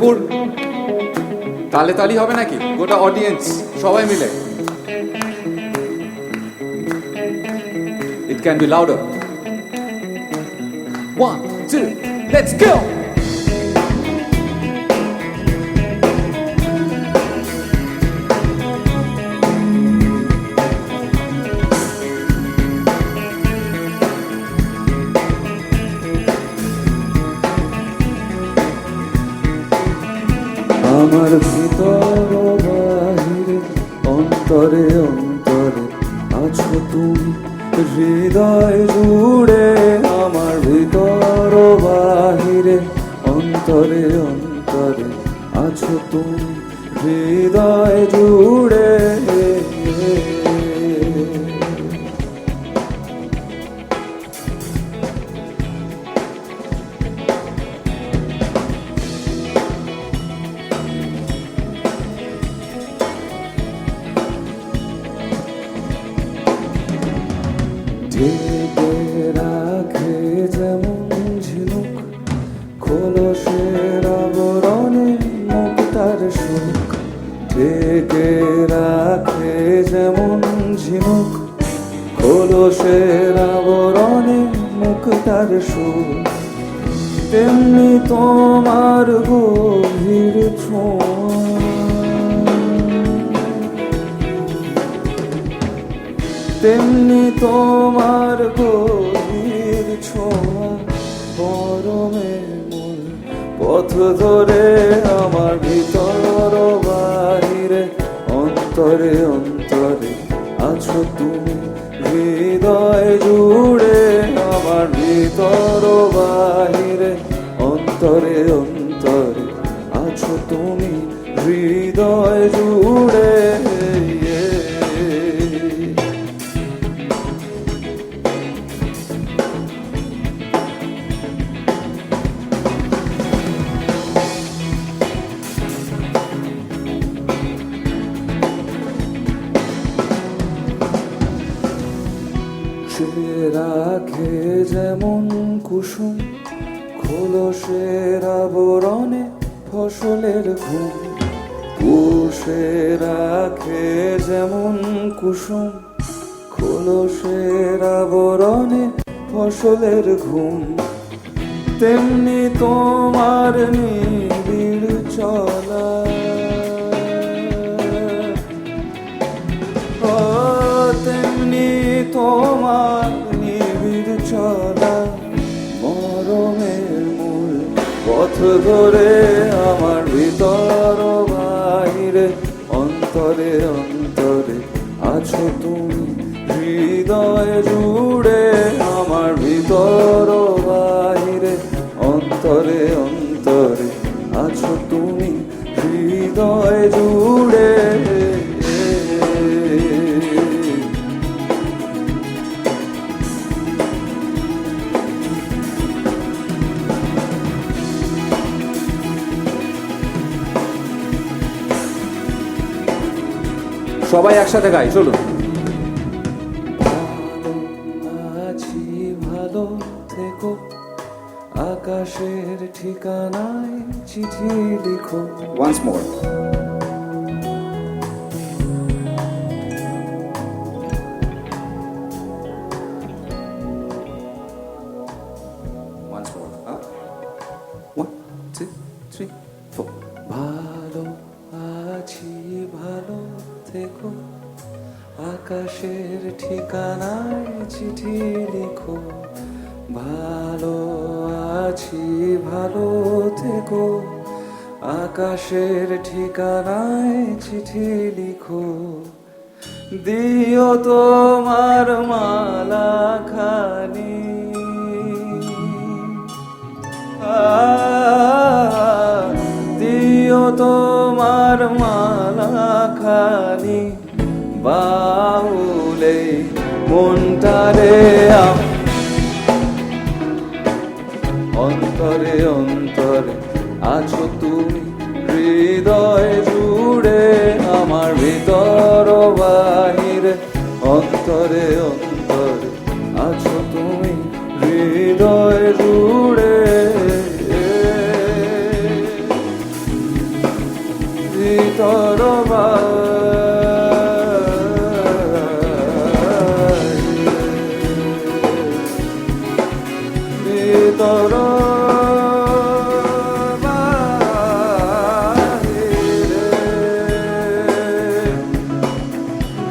জয়পুর তালে তালি হবে নাকি? গোটা অডিয়েন্স সবাই মিলে। It can be louder. 1, 2, let's go! আমার ভিতর বাহিরে অন্তরে অন্তরে আছো তুমি হৃদয় জুড়ে। আমার ভিতর বাহিরে অন্তরে অন্তরে আছো তুমি হৃদয় জুড়ে। ঢেকে রাখে যেমন ঝিনুক খোলসের আবরণে মুক্তার সুখ। ঢেকে রাখে যেমন ঝিনুক খোলসের আবরণে মুক্তার সুখ। তেমনি তোমার গভীর ছোঁয়া, তেমনি তোমার গভীর ছোঁয়া পরমের মূল পথ ধরে। আমার ভিতর বাহিরে অন্তরে অন্তরে আছো তুমি হৃদয় জুড়ে। আমার ভিতর বাহিরে অন্তরে অন্তরে আছো তুমি হৃদয় জুড়ে। রাখে যেমন কুসুম খোলসের আবরণে ফসলের ঘুম। পুষে রাখে যেমন কুসুম খোলসের আবরণে ফসলের ঘুম। তেমনি তোমার নিবিড় চলা, তেমনি তোমার নিবিড় চলা মরমের মূল পথ ধরে। আমার ভিতর বাহিরে অন্তরে অন্তরে আছো তুমি হৃদয় জুড়ে। আমার ভিতর বাহিরে অন্তরে অন্তরে আছো তুমি হৃদয় জুড়ে। সবাই একসাথে গাই, চলুন। ভালো আছি ভালো থেকো আকাশের ঠিকানায় চিঠি লিখো। Once more. Once more. 1, 2, 3, 4. ভালো আছি ভালো থেকো আকাশের ঠিকানায় চিঠি লিখো। ভালো আছি ভালো থেকো আকাশের ঠিকানায় চিঠি লিখো। দিও তোমার মালা খানি, দিও তোমার মালা খানি বাউলে মনটারে। অন্তরে অন্তরে আছো তুমি হৃদয় জুড়ে। আমার ভিতর বাহিরে অন্তরে অন্তরে আছো তুমি হৃদয় জুড়ে। ভিতর ভিতর বাহিরে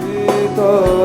ভিতর